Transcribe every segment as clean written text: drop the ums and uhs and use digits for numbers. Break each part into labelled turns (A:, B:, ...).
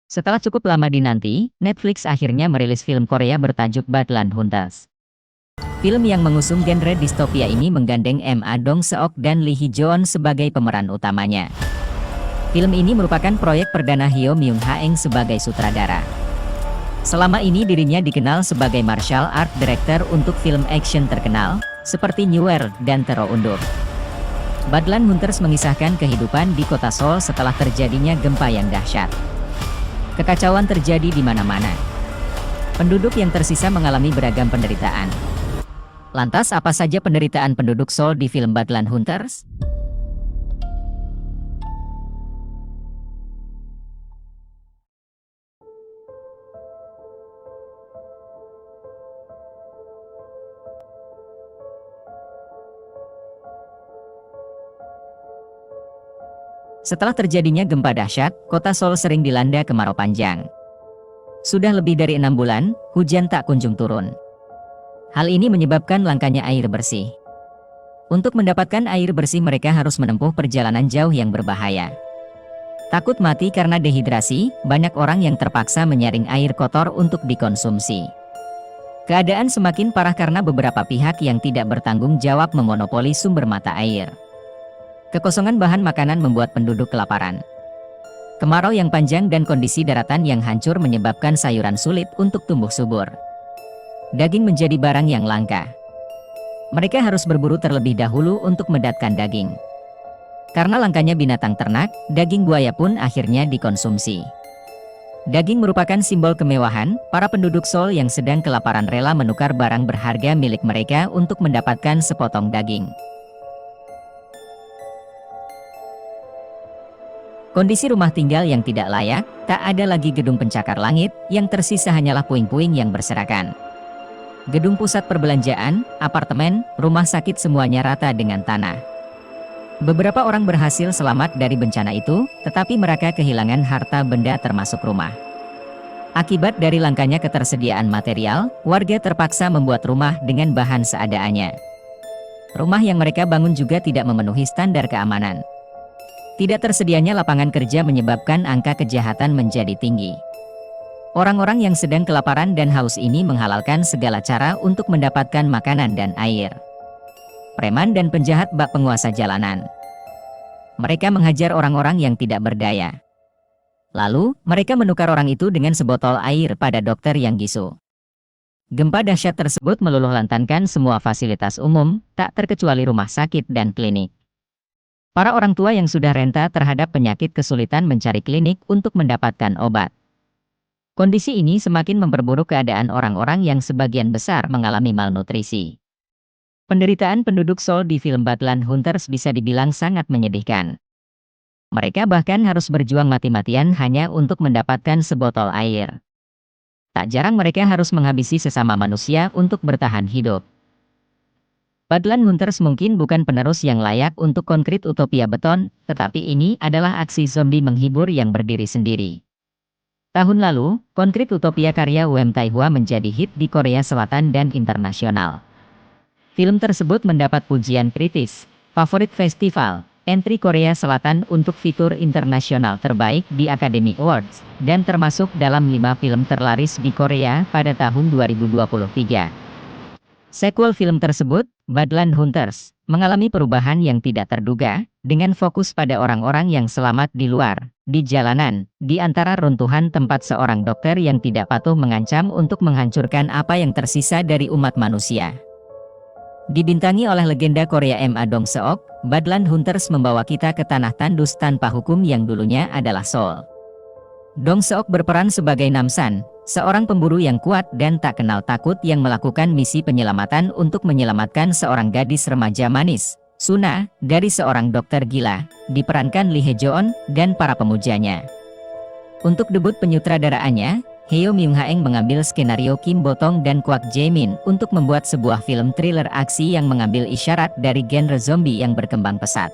A: Setelah cukup lama dinanti, Netflix akhirnya merilis film Korea bertajuk Badland Hunters. Film yang mengusung genre distopia ini menggandeng Ma Dong-seok dan Lee Hee-jeon sebagai pemeran utamanya. Film ini merupakan proyek perdana Heo Myung-haeng sebagai sutradara. Selama ini dirinya dikenal sebagai martial art director untuk film action terkenal, seperti New World dan Tero Undur. Badland Hunters mengisahkan kehidupan di kota Seoul setelah terjadinya gempa yang dahsyat. Kekacauan terjadi di mana-mana. Penduduk yang tersisa mengalami beragam penderitaan. Lantas apa saja penderitaan penduduk Seoul di film Badland Hunters? Setelah terjadinya gempa dahsyat, kota Seoul sering dilanda kemarau panjang. Sudah lebih dari 6 bulan, hujan tak kunjung turun. Hal ini menyebabkan langkanya air bersih. Untuk mendapatkan air bersih mereka harus menempuh perjalanan jauh yang berbahaya. Takut mati karena dehidrasi, banyak orang yang terpaksa menyaring air kotor untuk dikonsumsi. Keadaan semakin parah karena beberapa pihak yang tidak bertanggung jawab memonopoli sumber mata air. Kekosongan bahan makanan membuat penduduk kelaparan. Kemarau yang panjang dan kondisi daratan yang hancur menyebabkan sayuran sulit untuk tumbuh subur. Daging menjadi barang yang langka. Mereka harus berburu terlebih dahulu untuk mendatangkan daging. Karena langkanya binatang ternak, daging buaya pun akhirnya dikonsumsi. Daging merupakan simbol kemewahan, para penduduk Seoul yang sedang kelaparan rela menukar barang berharga milik mereka untuk mendapatkan sepotong daging. Kondisi rumah tinggal yang tidak layak, tak ada lagi gedung pencakar langit, yang tersisa hanyalah puing-puing yang berserakan. Gedung pusat perbelanjaan, apartemen, rumah sakit semuanya rata dengan tanah. Beberapa orang berhasil selamat dari bencana itu, tetapi mereka kehilangan harta benda termasuk rumah. Akibat dari langkanya ketersediaan material, warga terpaksa membuat rumah dengan bahan seadanya. Rumah yang mereka bangun juga tidak memenuhi standar keamanan. Tidak tersedianya lapangan kerja menyebabkan angka kejahatan menjadi tinggi. Orang-orang yang sedang kelaparan dan haus ini menghalalkan segala cara untuk mendapatkan makanan dan air. Preman dan penjahat bak penguasa jalanan. Mereka menghajar orang-orang yang tidak berdaya. Lalu, mereka menukar orang itu dengan sebotol air pada dokter yang gisu. Gempa dahsyat tersebut meluluhlantakkan semua fasilitas umum, tak terkecuali rumah sakit dan klinik. Para orang tua yang sudah renta terhadap penyakit kesulitan mencari klinik untuk mendapatkan obat. Kondisi ini semakin memperburuk keadaan orang-orang yang sebagian besar mengalami malnutrisi. Penderitaan penduduk Seoul di film Badland Hunters bisa dibilang sangat menyedihkan. Mereka bahkan harus berjuang mati-matian hanya untuk mendapatkan sebotol air. Tak jarang mereka harus menghabisi sesama manusia untuk bertahan hidup. Badland Hunters mungkin bukan penerus yang layak untuk konkret utopia beton, tetapi ini adalah aksi zombie menghibur yang berdiri sendiri. Tahun lalu, konkret utopia karya Wem Tai-hwa menjadi hit di Korea Selatan dan internasional. Film tersebut mendapat pujian kritis, favorit festival, entry Korea Selatan untuk fitur internasional terbaik di Academy Awards, dan termasuk dalam 5 film terlaris di Korea pada tahun 2023. Sequel film tersebut, Badland Hunters, mengalami perubahan yang tidak terduga, dengan fokus pada orang-orang yang selamat di luar, di jalanan, di antara runtuhan tempat seorang dokter yang tidak patuh mengancam untuk menghancurkan apa yang tersisa dari umat manusia. Dibintangi oleh legenda Korea Ma Dong-seok, Badland Hunters membawa kita ke tanah tandus tanpa hukum yang dulunya adalah Seoul. Dong-seok berperan sebagai Namsan, seorang pemburu yang kuat dan tak kenal takut yang melakukan misi penyelamatan untuk menyelamatkan seorang gadis remaja manis, Suna, dari seorang dokter gila, diperankan Lee Hee-jeon dan para pemujanya. Untuk debut penyutradaraannya, Heo Myung-haeng mengambil skenario Kim Bo-tong dan Kwak Jae-min untuk membuat sebuah film thriller aksi yang mengambil isyarat dari genre zombie yang berkembang pesat.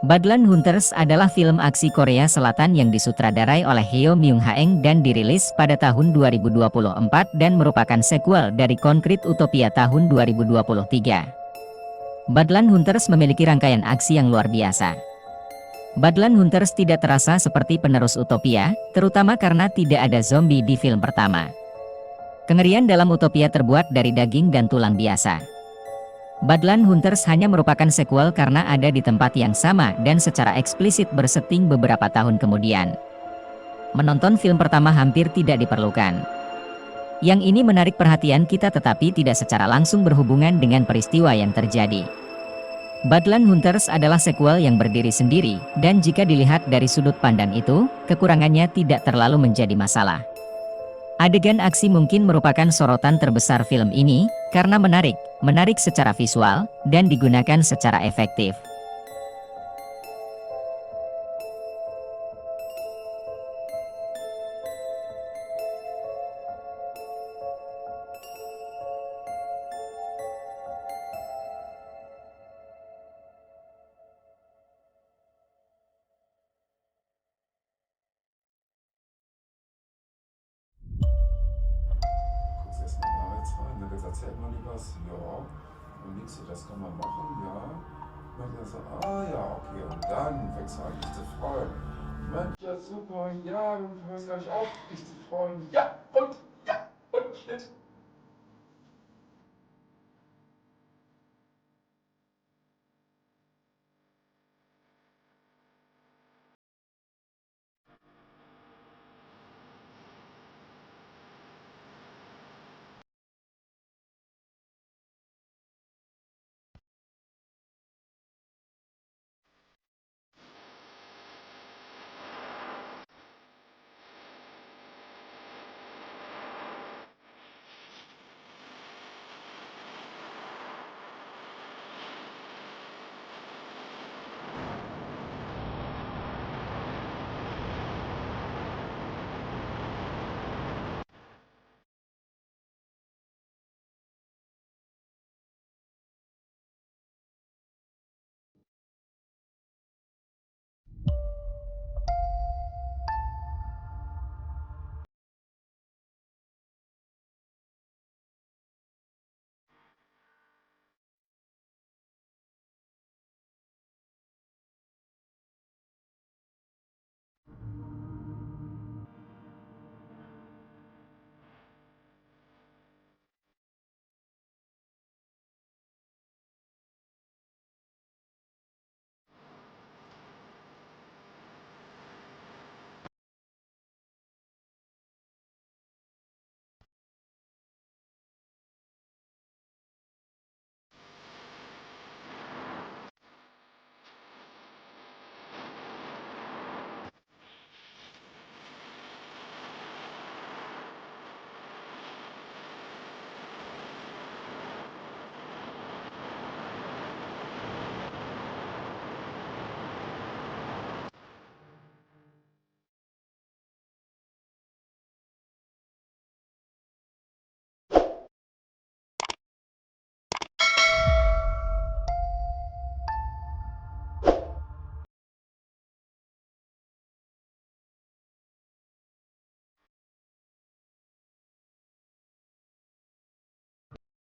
A: Badland Hunters adalah film aksi Korea Selatan yang disutradarai oleh Heo Myung-haeng dan dirilis pada tahun 2024 dan merupakan sequel dari Konkret Utopia tahun 2023. Badland Hunters memiliki rangkaian aksi yang luar biasa. Badland Hunters tidak terasa seperti penerus Utopia, terutama karena tidak ada zombie di film pertama. Kengerian dalam Utopia terbuat dari daging dan tulang biasa. Badland Hunters hanya merupakan sequel karena ada di tempat yang sama dan secara eksplisit bersetting beberapa tahun kemudian. Menonton film pertama hampir tidak diperlukan. Yang ini menarik perhatian kita tetapi tidak secara langsung berhubungan dengan peristiwa yang terjadi. Badland Hunters adalah sequel yang berdiri sendiri, dan jika dilihat dari sudut pandang itu, kekurangannya tidak terlalu menjadi masalah. Adegan aksi mungkin merupakan sorotan terbesar film ini, karena menarik secara visual, dan digunakan secara efektif.
B: Guckst erst mal da jetzt rein, dann erzähl mal was. Ja, und nix, das kann man machen, ja. Und dann so, ah ja, okay, und dann fängst du an, dich zu freuen. Mensch, ja super, ja, du fängst gleich auf, dich zu freuen. Ja, und